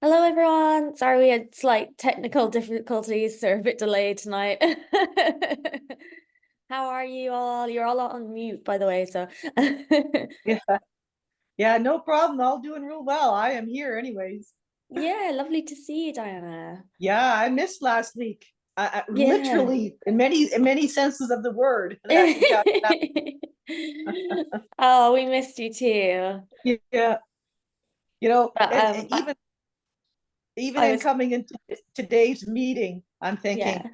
Hello, everyone. Sorry we had slight technical difficulties, so we're a bit delayed tonight. How are you all? You're all on mute, by the way, so Yeah, yeah, no problem. All doing real well. I am here anyways. yeah, lovely to see you, Diana. Yeah, I missed last week. Yeah. Literally in many senses of the word. I can tell you Oh, we missed you too. that. Yeah, But and even I in was coming into today's meeting, I'm thinking, yeah.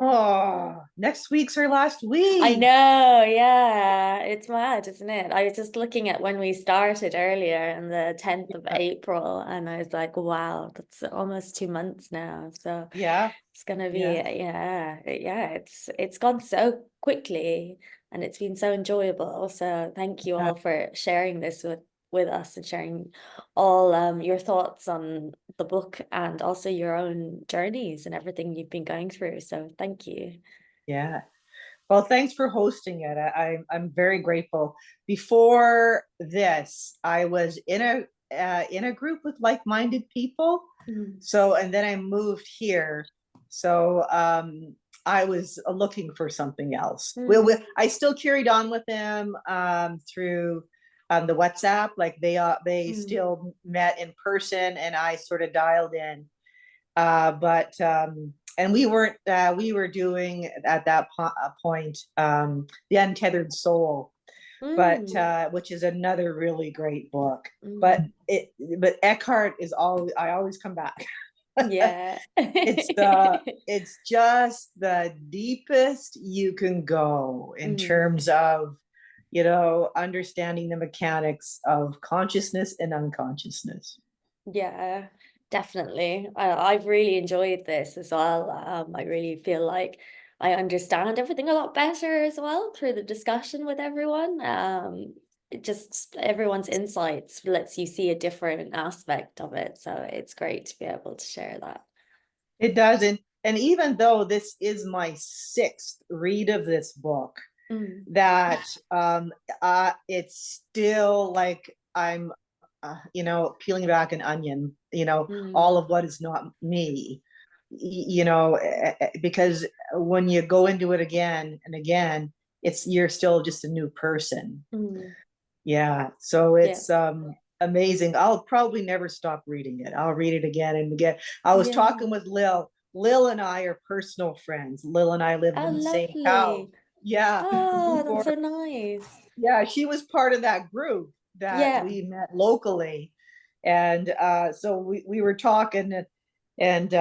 oh, next week's our last I week. know, yeah. It's mad, isn't it? I was just looking at when we started earlier on the 10th of April, and I was like, wow, that's almost 2 months now. So Yeah, it's gonna be, yeah. yeah, it's gone so quickly and it's been so enjoyable. So thank you Uh, all for sharing this with us and sharing all your thoughts on the book and also your own journeys and everything you've been going through. So thank you. yeah. Well, thanks for hosting it. I'm very grateful. Before this, I was in a group with like-minded people. Mm. So, and then I moved here. So, I was looking for something else. Mm. I still carried on with them through the WhatsApp. Like they Mm. still met in person, and I sort of dialed in. But and we were doing at that point the Untethered Soul, but Mm. which is another really great book. But Mm. but Eckhart is all I always come back. Yeah. it's uh it's just the deepest you can go in Mm. terms of understanding the mechanics of consciousness and unconsciousness. Yeah, definitely. I've really enjoyed this as well. I really feel like I understand everything a lot better as well through the discussion with everyone. It just everyone's insights lets you see a different aspect of it. So it's great to be able to share that. It doesn't. And even though this is my sixth read of this book, Mm. that it's still like I'm, peeling back an onion, all Mm. of what is not me, because when you go into it again and again, you're still just a new person. Mm. Yeah. So Yeah. it's amazing. I'll probably never stop reading it. I'll read it again and again. I was Yeah. talking with Lil. Lil and I are personal friends. Lil and I lived Oh, in the same house. lovely. Yeah. Oh, that's Before, so nice. yeah, she was part of that group that Yeah. we met locally. And so we were talking and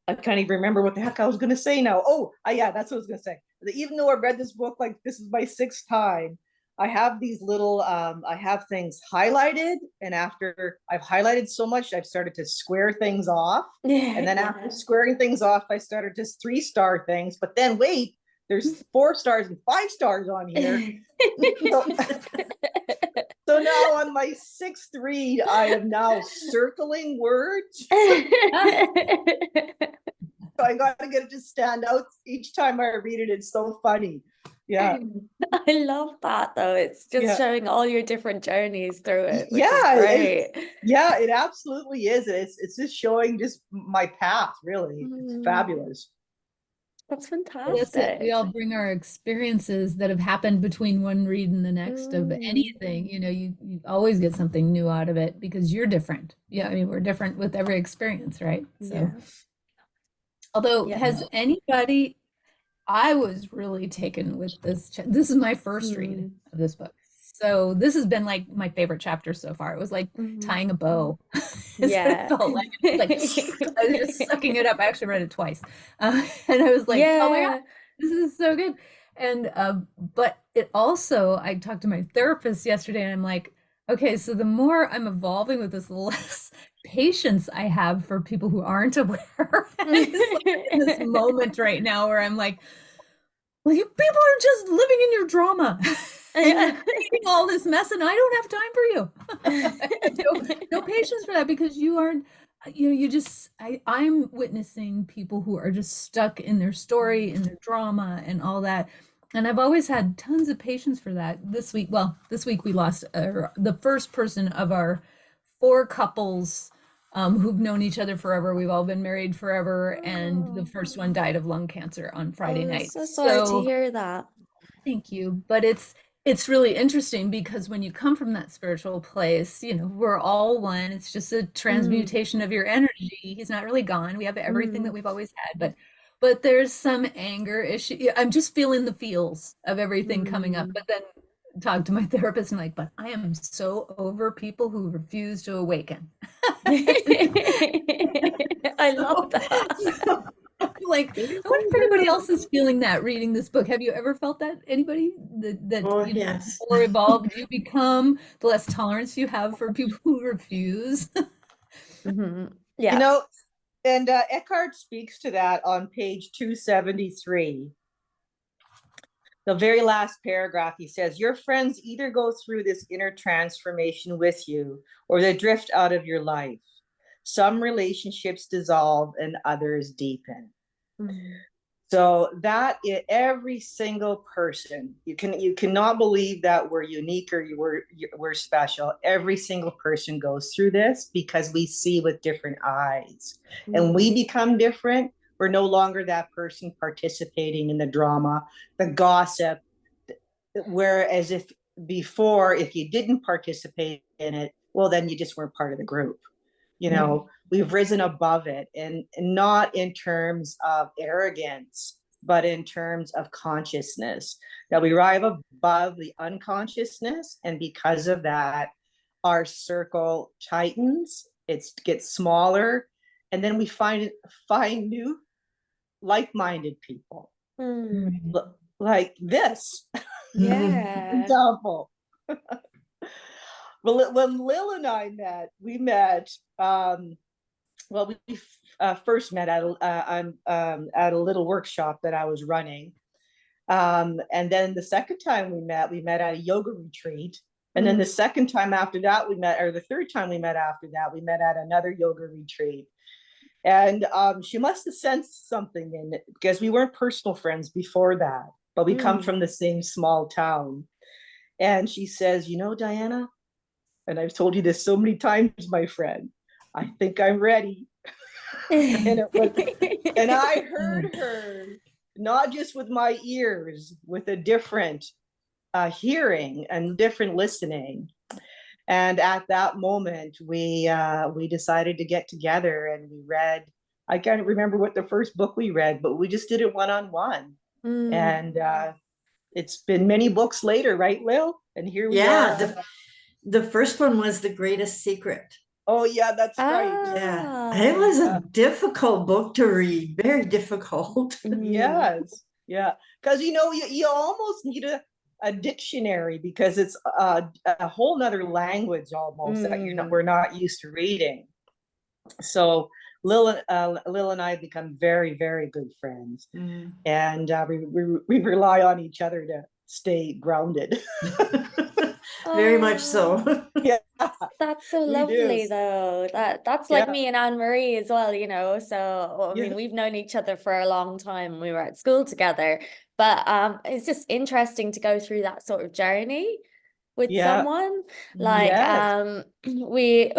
I can't even remember what the heck I was going to say now. Oh, yeah, that's what I was going to say. Even though I read this book, like this is my sixth time, I have these little, I have things highlighted. And after I've highlighted so much, I've started to square things off. And then after Yeah. squaring things off, I started just 3-star things. But then wait, there's 4 stars and 5 stars on here. So, so now on my sixth read, I am now circling words. So I got to get it to stand out each time I read it. It's so funny. Yeah. I love that though. It's just Yeah. showing all your different journeys through it, which is Yeah. great. Yeah, it absolutely is. It's just showing just my path, really. It's Mm, fabulous. that's Well, that's it. We fantastic. all bring our experiences that have happened between one read and the next of Mm, anything. You always get something new out of it because you're different. Yeah, I mean, we're different with every experience, right? So, yeah. although, Yeah. has anybody, I was really taken with this. This is my first read Mm, of this book. So, this has been like my favorite chapter so far. It was like mm, tying a bow, is what it yeah. felt like. It was like, I was just sucking it up. I actually read it twice. And I was like, oh my God, Yeah. this is so good. And but it also, I talked to my therapist yesterday, and I'm like, okay, so the more I'm evolving with this, the less patience I have for people who aren't aware. And it's like in this moment right now where I'm like, well, you people are just living in your drama and you're Yeah. creating all this mess, and I don't have time for you. I have no patience for that because you aren't, you just, I'm witnessing people who are just stuck in their story, in their drama, and all that. And I've always had tons of patience for that. This week we lost the first person of our four couples who've known each other forever. We've all been married forever, and the Oh, first one died of lung cancer on Friday oh, night. so sorry to So hear that. thank you. But it's really interesting because when you come from that spiritual place, you know, we're all one. It's just a Mm, transmutation of your energy. He's not really gone. We have everything that mm, we've always had, but there's some anger issue. Yeah, I'm just feeling the feels of everything coming up. mm. But then talk to my therapist and like, but I am so over people who refuse to awaken. I love So, that. so like, I wonder if anybody else is feeling that reading this book. Have you ever felt that? Anybody that Oh, you know, the yes. more evolved you become, the less tolerance you have for people who refuse. Mhm. You Yeah. know, and Eckhart speaks to that on page 273. The very last paragraph, he says, your friends either go through this inner transformation with you or they drift out of your life. Some relationships dissolve and others deepen. Mm, So that is every single person. You cannot believe that we're unique or we're special. Every single person goes through this because we see with different eyes, and mm, we become different. We're no longer that person participating in the drama, the gossip. Whereas if before, if you didn't participate in it, well, then you just weren't part of the group. You Right. know, we've risen above it, and not in terms of arrogance, but in terms of consciousness, that we rise above the unconsciousness, and because of that our circle tightens, it gets smaller, and then we find new like-minded people mm. Right. like this Yeah. example. Well, when Lil and I met, we met well, we first met at a little workshop that I was running. And then the second time we met at a yoga retreat. And then the Mm, second time after that, we met, or the third time we met after that, we met at another yoga retreat. And she must have sensed something in it because we weren't personal friends before that, but we come mm. from the same small town. And she says, you know, Diana, and I've told you this so many times, my friend, I think I'm ready. And it was, and I heard her not just with my ears, with a different hearing and different listening. And at that moment, we decided to get together and we read. I can't remember what the first book we read, but we just did it one on one. Mm. And it's been many books later, right, Lil? And here we Yeah, are. the first one was The Greatest Secret. Oh yeah, that's right. Yeah, it Ah. was a difficult book to read, very difficult. Mm, Yes, yeah, because you know you almost need a dictionary because it's a whole nother language almost that mm. we're not used to reading. So Lil and I have become very, very good friends, Mm. and we rely on each other to stay grounded. Very much Oh, so. Yeah, that's so we do. lovely though. That's like Yeah, me and Anne Marie as well, you know. So, well, I yeah, mean, we've known each other for a long time. We were at school together. But it's just interesting to go through that sort of journey with yeah, someone. Like yes. we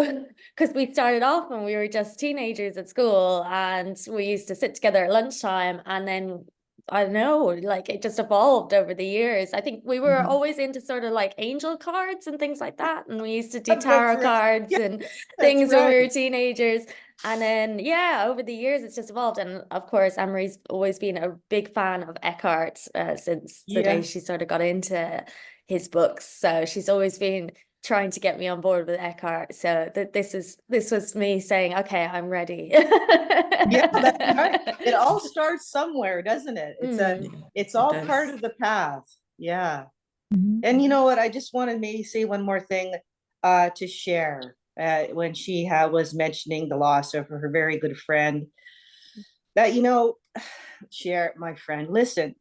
because we started off when we were just teenagers at school and we used to sit together at lunchtime and then I don't know, like it just evolved over the years. I think we were Mhm. always into sort of like angel cards and things like that. And we used to do That's tarot right. cards Yeah, and that's things when we were right. teenagers. And then, yeah, over the years, it's just evolved. And of course, Anne-Marie's always been a big fan of Eckhart since the day Yeah, she sort of got into his books. So she's always been trying to get me on board with Eckhart. So this was me saying, okay, I'm ready. yeah, that's right. It all starts somewhere, doesn't it? Mm, Yeah, It's it all part does. of the path. Yeah. Mhm. And you know what? I just want to maybe say one more thing to share. When she was mentioning the loss of her very good friend, that you know, share my friend. Listen,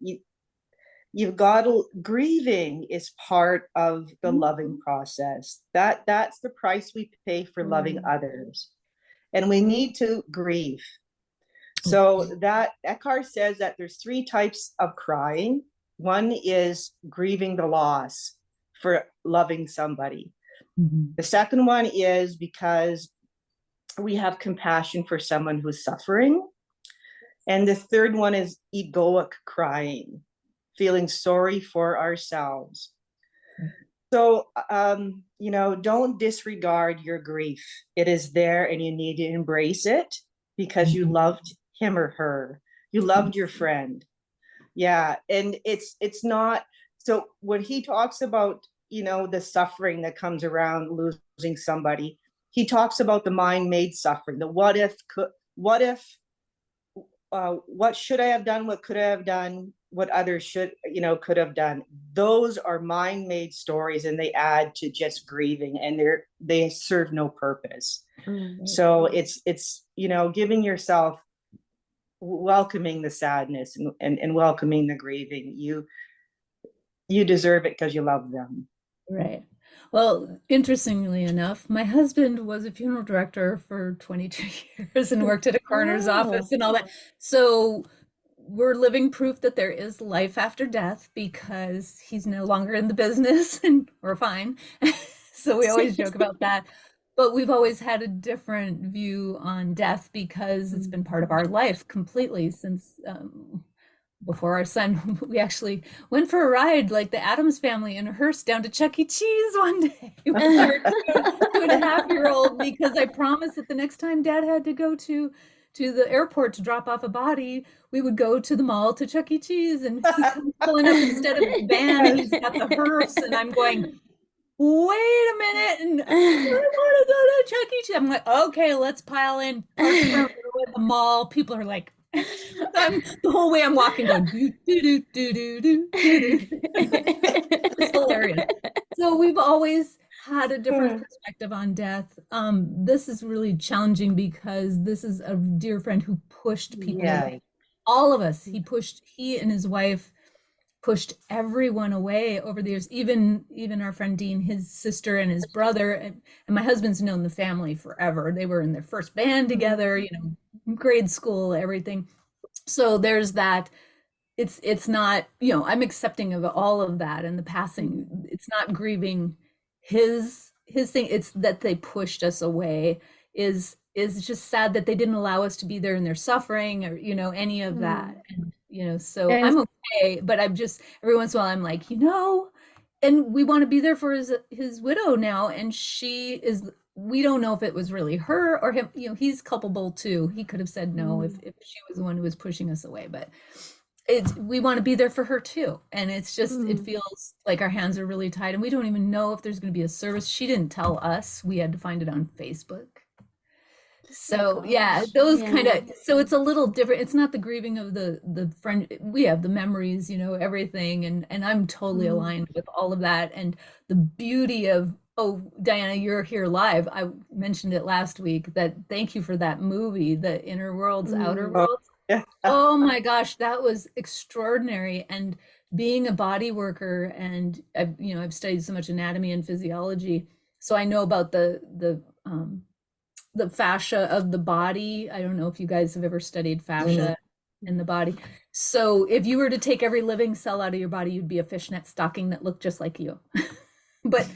you've got to grieving is part of the loving process. That's the price we pay for loving mm, others, and we need to grieve. So that Eckhart says that there's three types of crying. One is grieving the loss for loving somebody. Mhm. The second one is because we have compassion for someone who's suffering. And the third one is egoic crying, feeling sorry for ourselves. So, don't disregard your grief. It is there and you need to embrace it because you loved him or her. You loved your friend. Yeah. And it's not, so when he talks about, the suffering that comes around losing somebody, he talks about the mind-made suffering, the what if, what should I have done? What could I have done? What others could have done. Those are mind-made stories, and they add to just grieving, and they serve no purpose. So it's giving yourself, welcoming the sadness and welcoming the grieving. You deserve it because you love them. Right. Well, interestingly enough, my husband was a funeral director for 22 years and worked at a coroner's office and all that. So we're living proof that there is life after death because he's no longer in the business and we're fine. So we always joke about that. But we've always had a different view on death because it's been part of our life completely since before our son. We actually went for a ride like the Addams family in a hearse down to Chuck E. Cheese one day with our 2.5-year-old, because I promised that the next time Dad had to go to the airport to drop off a body, we would go to the mall to Chuck E. Cheese, and he comes pulling up instead of the van, he's got the hearse, and I'm going, wait a minute, and I want to go to Chuck E. Cheese. I'm like, okay, let's pile in. Park at the mall. People are like, the whole way I'm walking going do do do do do do. It's hilarious. So we've always had a different perspective on death. This is really challenging because this is a dear friend who pushed people away. All of us. He and his wife pushed everyone away over the years, even our friend Dean, his sister and his brother, and my husband's known the family forever. They were in their first band together, grade school, everything. So there's that. It's not, I'm accepting of all of that and the passing. It's not grieving his thing. It's that they pushed us away is just sad that they didn't allow us to be there in their suffering or, any of that. And, so I'm okay, but I'm just, every once in a while I'm like, and we want to be there for his widow now. And we don't know if it was really her or him. He's culpable too. He could have said no if she was the one who was pushing us away, but we want to be there for her too. And it's just, it feels like our hands are really tied and we don't even know if there's going to be a service. She didn't tell us. We had to find it on Facebook. So those kind of, so it's a little different. It's not the grieving of the friend. We have the memories, everything. And I'm totally aligned with all of that. And the beauty of, oh, Diana, you're here live. I mentioned it last week that thank you for that movie, The Inner Worlds, Outer Worlds. Oh my gosh, that was extraordinary. And being a body worker and I've studied so much anatomy and physiology. So I know about the fascia of the body. I don't know if you guys have ever studied fascia in the body. So if you were to take every living cell out of your body, you'd be a fishnet stocking that looked just like you. But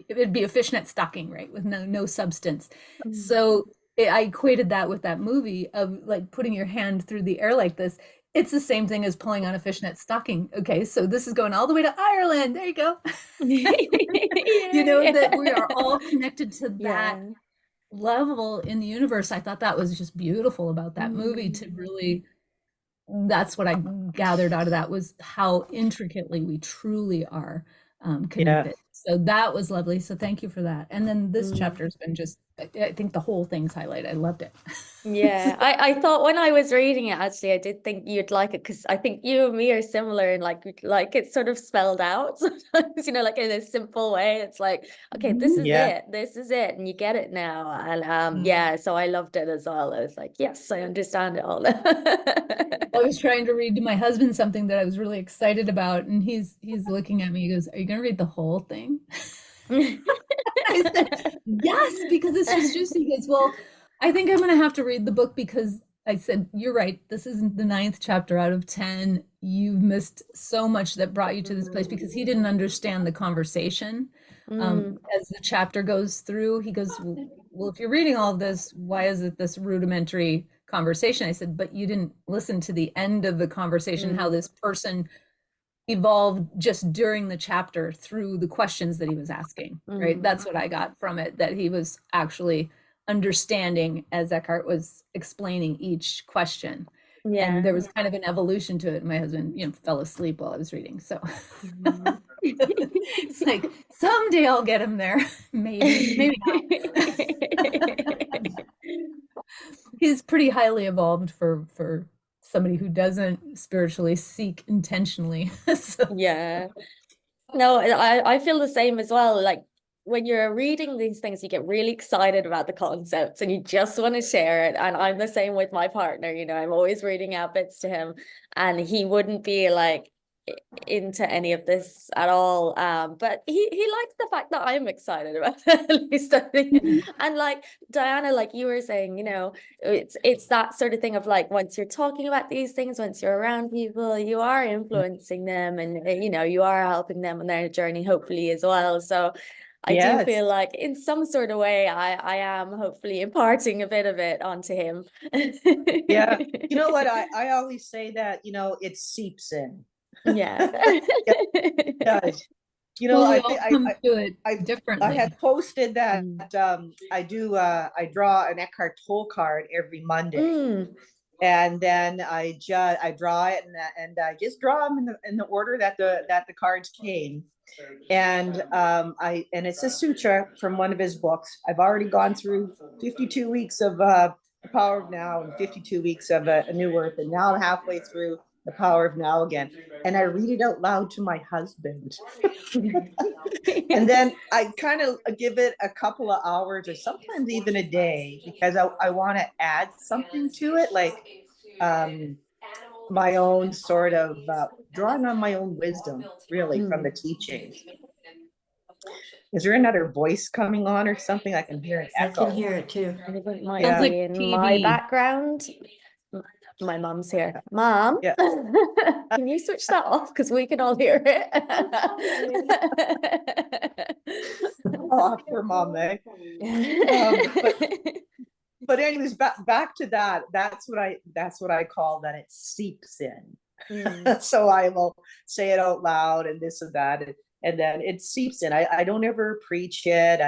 it'd be a fishnet stocking, right? With no substance. So I equated that with that movie of like putting your hand through the air like this. It's the same thing as pulling on a fishnet stocking. Okay, so this is going all the way to Ireland. There you go. That we are all connected to that level in the universe. I thought that was just beautiful about that movie to really, that's what I gathered out of that was how intricately we truly are connected. So that was lovely. So thank you for that. And then this chapter has been just, I think the whole thing's highlighted. I loved it. Yeah, I thought when I was reading it, actually, I did think you'd like it because I think you and me are similar in like it's sort of spelled out sometimes, like in a simple way. It's like, okay, this is it, and you get it now. And so I loved it as well. I was like, yes, I understand it all. I was trying to read to my husband something that I was really excited about, and he's looking at me. He goes, "Are you going to read the whole thing?" I said, "Yes," because it's just juicy. He goes, "Well, I think I'm going to have to read the book because," I said, "You're right. This isn't the 9th chapter out of 10. You've missed so much that brought you to this place," because he didn't understand the conversation. As the chapter goes through, he goes, well, if you're reading all of this, why is it this rudimentary conversation? I said, but you didn't listen to the end of the conversation, how this person evolved just during the chapter through the questions that he was asking, right? That's what I got from it, that he was actually understanding as Eckhart was explaining each question. And there was kind of an evolution to it. My husband, fell asleep while I was reading. So it's like, someday I'll get him there. Maybe not. He's pretty highly evolved for somebody who doesn't spiritually seek intentionally. So. Yeah. No, I feel the same as well. Like when you're reading these things, you get really excited about the concepts and you just want to share it. And I'm the same with my partner, I'm always reading out bits to him, and he wouldn't be like into any of this at all. But he likes the fact that I'm excited about it, at least I think. And like Diana, like you were saying, it's that sort of thing of like, once you're talking about these things, once you're around people, you are influencing them, and you are helping them on their journey, hopefully, as well. So I do feel like in some sort of way I am hopefully imparting a bit of it onto him. Yeah. You know what? I always say that, it seeps in. Yeah. It does. Well, I we think all come to it differently. I had posted that I draw an Eckhart Tolle card every Monday. And then I draw it and I just draw them in the order that the cards came. And and it's a sutra from one of his books. I've already gone through 52 weeks of The Power of Now and 52 weeks of A New Earth, and now I'm halfway through The Power of Now again. And I read it out loud to my husband. And then I kind of give it a couple of hours or sometimes even a day, because I want to add something to it, like my own sort of drawing on my own wisdom, really, from the teachings. Is there another voice coming on or something? I can hear an echo. I can hear it too. I think it might Sounds be like in TV. my background. My mom's here. Mom, can you switch that off? Because we can all hear it. Oh, poor mom, eh? But anyways, back to that. That's what I call that it seeps in. So I will say it out loud and this and that, and then it seeps in. I don't ever preach it.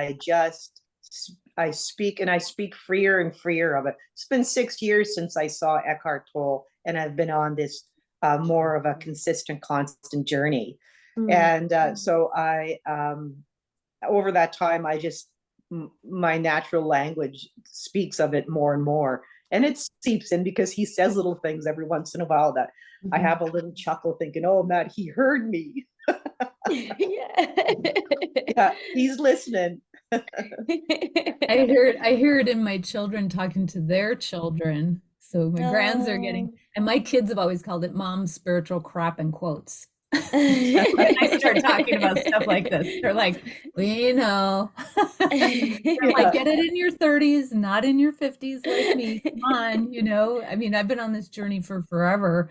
I speak, and I speak freer and freer of it. It's been 6 years since I saw Eckhart Tolle, and I've been on this more of a consistent, constant journey. And so I, over that time, my natural language speaks of it more and more. And it seeps in because he says little things every once in a while that I have a little chuckle thinking, oh, Matt, he heard me. Yeah, he's listening. I hear it in my children talking to their children. So my grands are getting, and my kids have always called it mom's spiritual crap in quotes. When I start talking about stuff like this, they're like, we know. Like, get it in your 30s, not in your 50s like me. Come on, I mean, I've been on this journey for forever.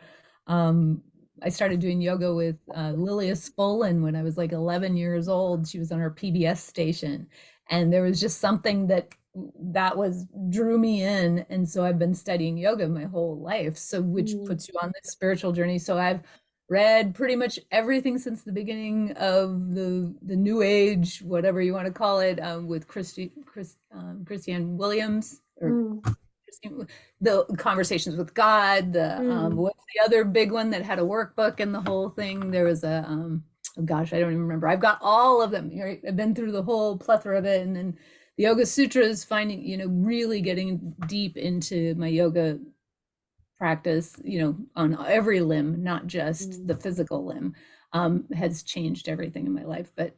I started doing yoga with Lilia Spolin when I was like 11 years old. She was on our PBS station, and there was just something that drew me in, and so I've been studying yoga my whole life. So which puts you on this spiritual journey. So I've read pretty much everything since the beginning of the New Age, whatever you want to call it, with Christiane Williams, or the Conversations with God, what's the other big one that had a workbook and the whole thing? There was a oh gosh, I don't even remember. I've got all of them. I've been through the whole plethora of it, and then the Yoga Sutras, finding, really getting deep into my yoga practice, on every limb, not just the physical limb, has changed everything in my life. But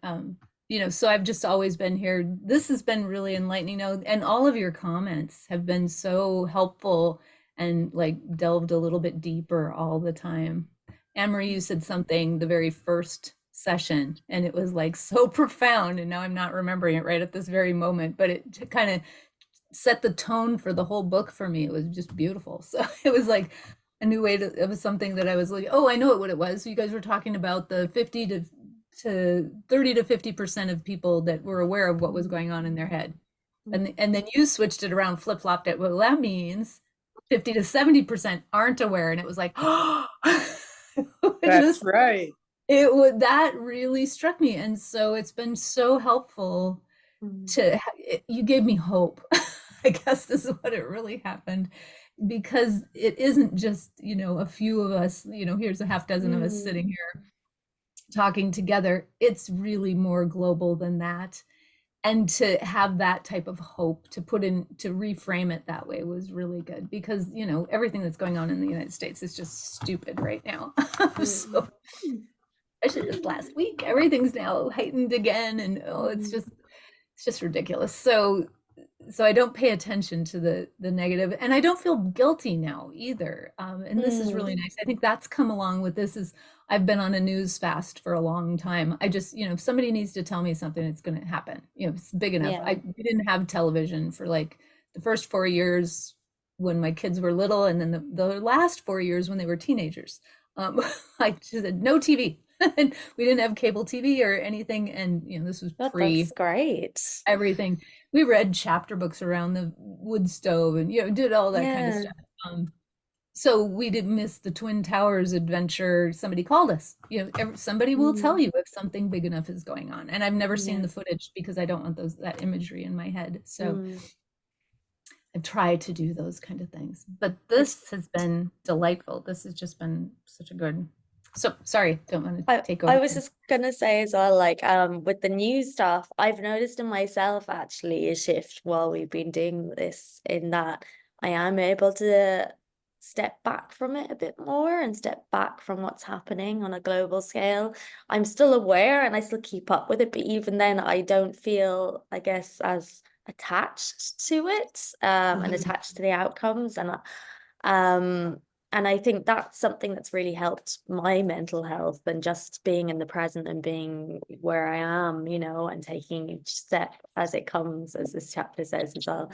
so I've just always been here. This has been really enlightening, and all of your comments have been so helpful and like delved a little bit deeper all the time. Anne-Marie, you said something the very first session, and it was like so profound, and now I'm not remembering it right at this very moment, but it kind of set the tone for the whole book for me. It was just beautiful. So it was like a new way it was something that I was like, oh, I know what it was. So you guys were talking about the 50 to 30 to 50% of people that were aware of what was going on in their head. And then you switched it around, flip-flopped it. Well, that means 50 to 70% aren't aware. And it was like, oh, That's right. it would, that really struck me. And so it's been so helpful to, you gave me hope. I guess this is what it really happened, because it isn't just, a few of us, here's a half dozen of us sitting here talking together. It's really more global than that. And to have that type of hope to reframe it that way was really good, because everything that's going on in the United States is just stupid right now. So especially this last week, everything's now heightened again, and it's just ridiculous. So I don't pay attention to the negative, and I don't feel guilty now either. And this is really nice. I think that's come along with this. Is I've been on a news fast for a long time. I just, if somebody needs to tell me something, it's going to happen. It's big enough. We didn't have television for like the first 4 years when my kids were little, and then the last 4 years when they were teenagers. I just said no TV. And we didn't have cable TV or anything, and this was pre That's great. everything. We read chapter books around the wood stove, and did all that kind of stuff. So we didn't miss the Twin Towers adventure. Somebody called us. Somebody will tell you if something big enough is going on. And I've never seen the footage because I don't want that imagery in my head. So I've tried to do those kind of things. But this has been delightful. This has just been such a good. So sorry, don't want to take over. I was just gonna say as well, like with the new stuff, I've noticed in myself actually a shift while we've been doing this, in that I am able to step back from it a bit more and step back from what's happening on a global scale. I'm still aware and I still keep up with it, but even then I don't feel, I guess, as attached to it and attached to the outcomes. And I think that's something that's really helped my mental health, and just being in the present and being where I am, and taking each step as it comes, as this chapter says as well.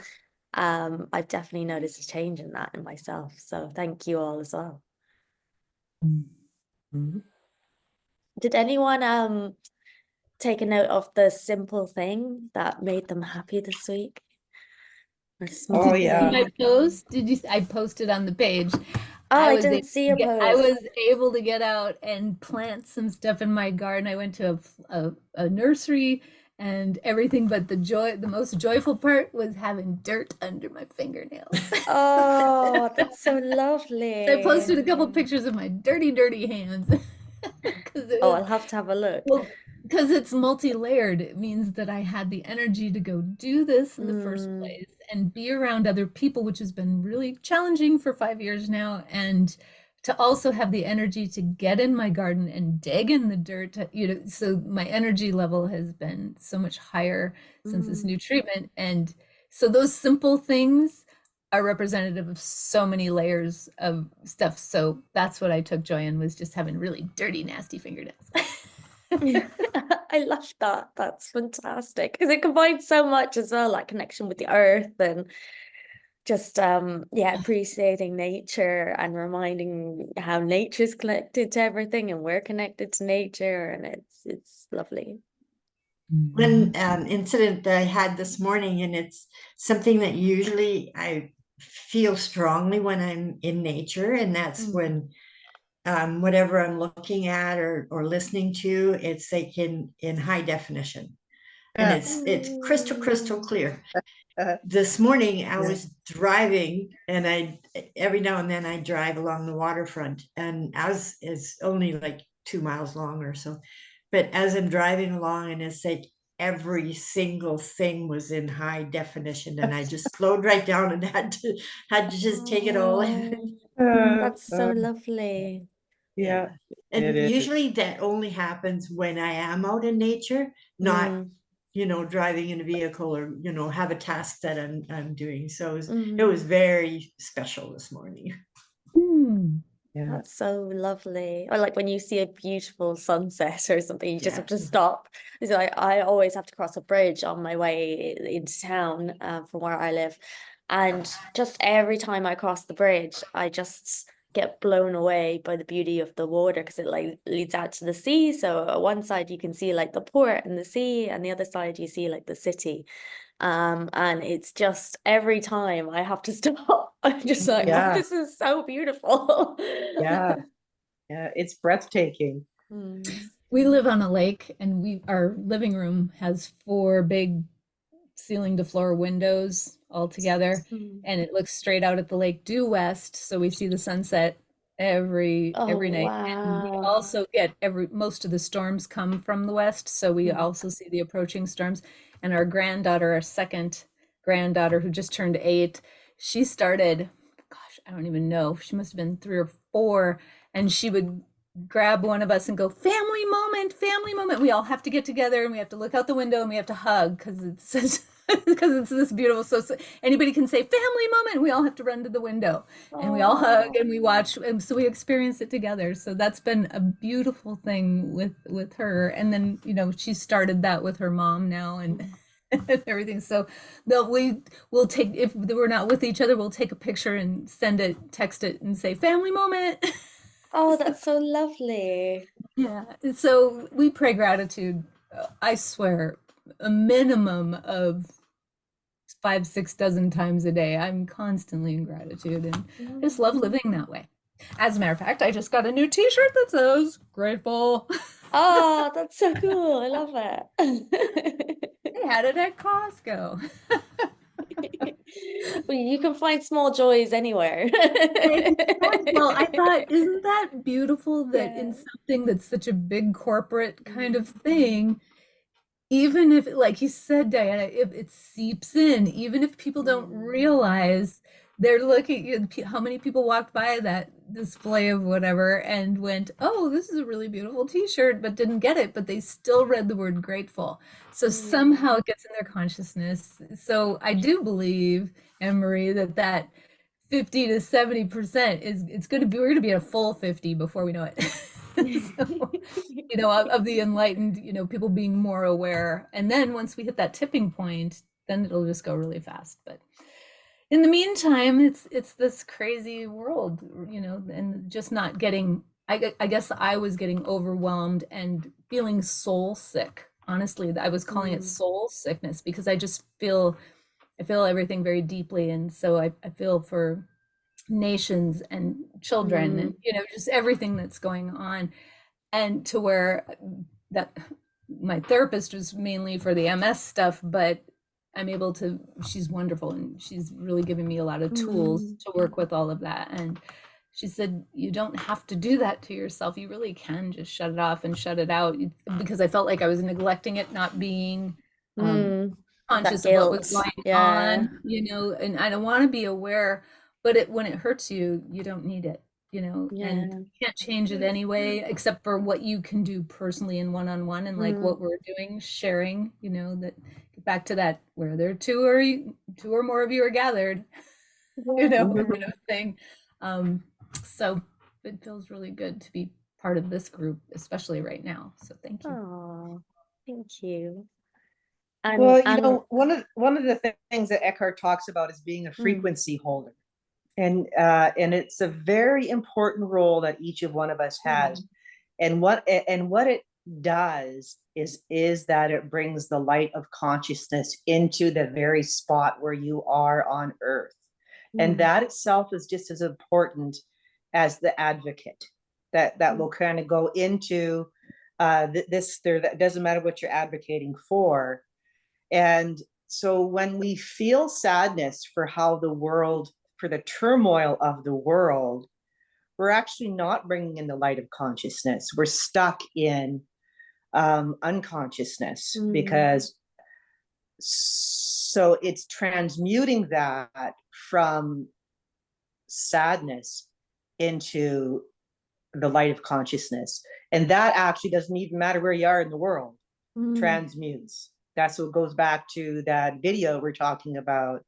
I've definitely noticed a change in that in myself. So thank you all as well. Did anyone take a note of the simple thing that made them happy this week? Oh yeah. Did I post? I posted on the page. I didn't see a post. I was able to get out and plant some stuff in my garden. I went to a nursery and everything, but the most joyful part was having dirt under my fingernails. Oh, that's so lovely. So I posted a couple pictures of my dirty hands. I'll have to have a look. Well, because it's multi-layered, it means that I had the energy to go do this in the first place and be around other people, which has been really challenging for 5 years now, and to also have the energy to get in my garden and dig in the dirt, so my energy level has been so much higher since this new treatment. And so those simple things are representative of so many layers of stuff. So that's what I took joy in, was just having really dirty, nasty fingernails. I love that. That's fantastic, because it combines so much as well, like connection with the earth and just appreciating nature and reminding how nature's connected to everything and we're connected to nature, and it's lovely. One incident that I had this morning, and it's something that usually I feel strongly when I'm in nature, and that's when whatever I'm looking at or listening to, it's like in high definition, and it's crystal clear. This morning I was driving, and every now and then I drive along the waterfront, and as it's only like 2 miles long or so, but as I'm driving along, and it's like every single thing was in high definition, and I just slowed right down and had to just take it all in. That's so lovely. Yeah. And usually that only happens when I am out in nature, not driving in a vehicle or have a task that I'm doing. So it was very special this morning. Yeah. That's so lovely. Or like when you see a beautiful sunset or something, you just have to stop. So I always have to cross a bridge on my way into town from where I live, and just every time I cross the bridge, I just get blown away by the beauty of the water, because it like leads out to the sea. So on one side you can see like the port and the sea, and the other side you see like the city. And it's just every time I have to stop, I'm just like, oh, Yeah. this is so beautiful. Yeah. Yeah. It's breathtaking. Mm. We live on a lake, and our living room has 4 big ceiling to floor windows all together, Mm. and it looks straight out at the lake due west, so we see the sunset every Oh, night. And we wow. also get most of the storms come from the west, so we Mm. also see the approaching storms. And our granddaughter, our second granddaughter, who just turned 8, she started, gosh, I don't even know, she must have been 3 or 4, and she would grab one of us and go, family moment, family moment. We all have to get together, and we have to look out the window, and we have to hug because it's such, because it's this beautiful. So anybody can say family moment. We all have to run to the window, and we all hug and we watch, and so we experience it together. So that's been a beautiful thing with her. And then, she started that with her mom now, and and everything. So we'll take, if we're not with each other, we'll take a picture and send it, text it, and say family moment. Oh, that's so lovely. Yeah. So we pray gratitude, I swear, a minimum of 5, 6 dozen times a day. I'm constantly in gratitude, and I just love living that way. As a matter of fact, I just got a new t-shirt that says grateful. Oh, that's so cool. I love it. They had it at Costco. Well, you can find small joys anywhere. Well, I thought, isn't that beautiful that in Yeah. something that's such a big corporate kind of thing, even if, like you said, Diana, if it seeps in, even if people don't realize, they're looking, how many people walked by that display of whatever and went, oh, this is a really beautiful t-shirt, but didn't get it, but they still read the word grateful. So somehow it gets in their consciousness. So I do believe, Anne-Marie, that 50 to 70% it's going to be, we're going to be at a full 50 before we know it. So, of the enlightened, people being more aware. And then once we hit that tipping point, then it'll just go really fast. But in the meantime, it's this crazy world, and just not getting, I guess I was getting overwhelmed and feeling soul sick. Honestly, I was calling it soul sickness because I feel everything very deeply. And so I feel for nations and children and, just everything that's going on. And to where that my therapist was mainly for the MS stuff, but I'm able to, she's wonderful, and she's really giving me a lot of tools to work with all of that. And she said, you don't have to do that to yourself. You really can just shut it off and shut it out, because I felt like I was neglecting it, not being That conscious of what was guilt. going Yeah. on, and I don't want to be aware, but when it hurts you, you don't need it, and Yeah. you can't change it anyway, except for what you can do personally and one-on-one, and like what we're doing, sharing, that get back to that, where there are two or more of you are gathered, kind of thing. So it feels really good to be part of this group, especially right now. So thank you. Oh, thank you. Well, And one of the things that Eckhart talks about is being a frequency holder. And it's a very important role that each of one of us has. And what it does is that it brings the light of consciousness into the very spot where you are on earth. And that itself is just as important as the advocate that will kind of go into that doesn't matter what you're advocating for. And so when we feel sadness for for the turmoil of the world, we're actually not bringing in the light of consciousness. We're stuck in unconsciousness, because so it's transmuting that from sadness into the light of consciousness. And that actually doesn't even matter where you are in the world, transmutes. That's what goes back to that video we're talking about,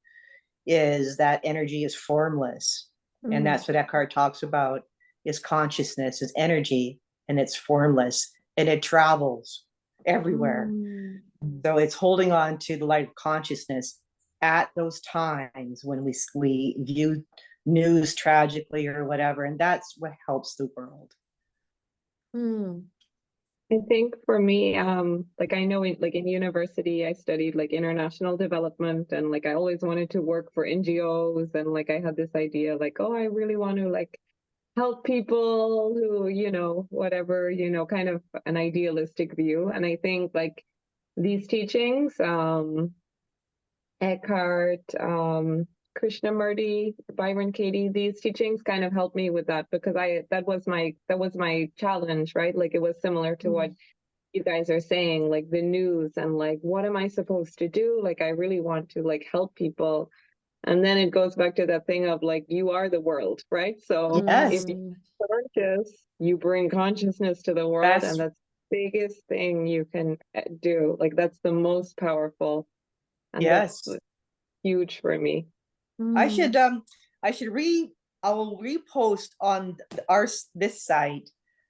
is that energy is formless. And that's what Eckhart talks about, is consciousness is energy, and it's formless, and it travels everywhere. So it's holding on to the light of consciousness at those times when we view news tragically or whatever, and that's what helps the world. I think for me, like I know in university I studied like international development, and like I always wanted to work for NGOs, and like I had this idea like, oh, I really want to like help people who, whatever, kind of an idealistic view. And I think like these teachings, Eckhart, Krishnamurti, Byron Katie, these teachings kind of helped me with that, because that was my challenge, right? Like it was similar to what you guys are saying, like the news, and like what am I supposed to do? Like I really want to like help people. And then it goes back to that thing of like you are the world, right? So Yes. if you're conscious, you bring consciousness to the world, Yes. and that's the biggest thing you can do. Like that's the most powerful, and Yes. that's huge for me. I should I will repost on this site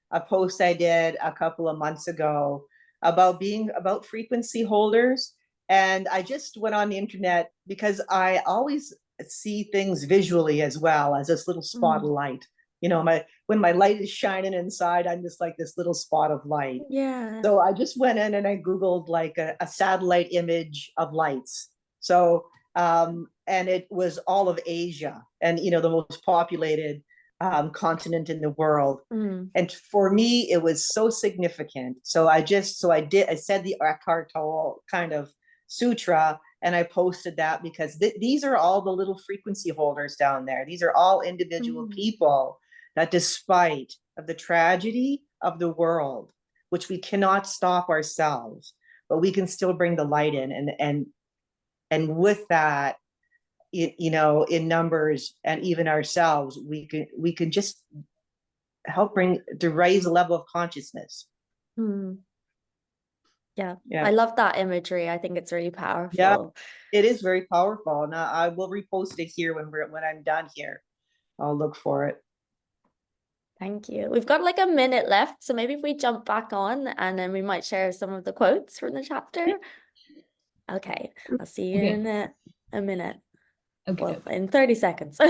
a post I did a couple of months ago about frequency holders. And I just went on the internet because I always see things visually as well as this little spot of light. When my light is shining inside, I'm just like this little spot of light. Yeah. So I just went in and I Googled like a satellite image of lights. So and it was all of Asia, and the most populated continent in the world. And for me, it was so significant. So I said the Eckhart Tolle kind of sutra, and I posted that because these are all the little frequency holders down there. These are all individual people that, despite of the tragedy of the world, which we cannot stop ourselves, but we can still bring the light in, and with that, in numbers and even ourselves, we can just help to raise the level of consciousness. Yeah, Yeah. I love that imagery. I think it's really powerful. Yeah, it is very powerful. And I will repost it here when I'm done here. I'll look for it. Thank you. We've got like a minute left, so maybe if we jump back on, and then we might share some of the quotes from the chapter. Okay, I'll see you in a minute. Okay. Well, in 30 seconds.